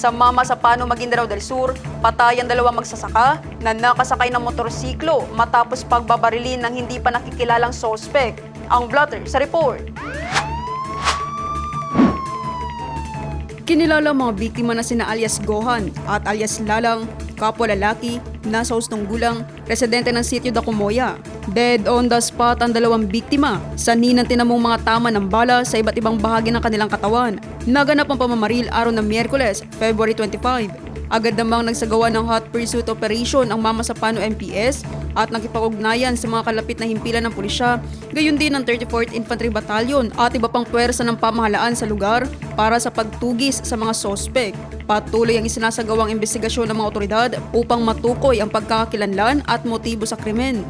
Sa Mamasapano, Maguindanao del Sur, patay ang dalawang magsasaka na nakasakay ng motorsiklo matapos pagbabarilin ng hindi pa nakikilalang sospek. Ang blotter sa report. Kinilala mga biktima na sina alias Gohan at alias Lalang, kapwa lalaki, nasa hustong gulang, residente ng sitio Dacumoya. Dead on the spot ang dalawang biktima sa ninang tinamong mga tama ng bala sa iba't ibang bahagi ng kanilang katawan. Naganap ang pamamaril araw ng Miyerkules, February 25. Agad namang nagsagawa ng hot pursuit operation ang Mamasapano MPS at nakipag-ugnayan sa mga kalapit na himpilan ng pulisya, gayon din ng 34th Infantry Battalion at iba pang puwersa ng pamahalaan sa lugar para sa pagtugis sa mga sospek. Patuloy ang isinasagawang investigasyon ng mga otoridad upang matukoy ang pagkakakilanlan at motibo sa krimen.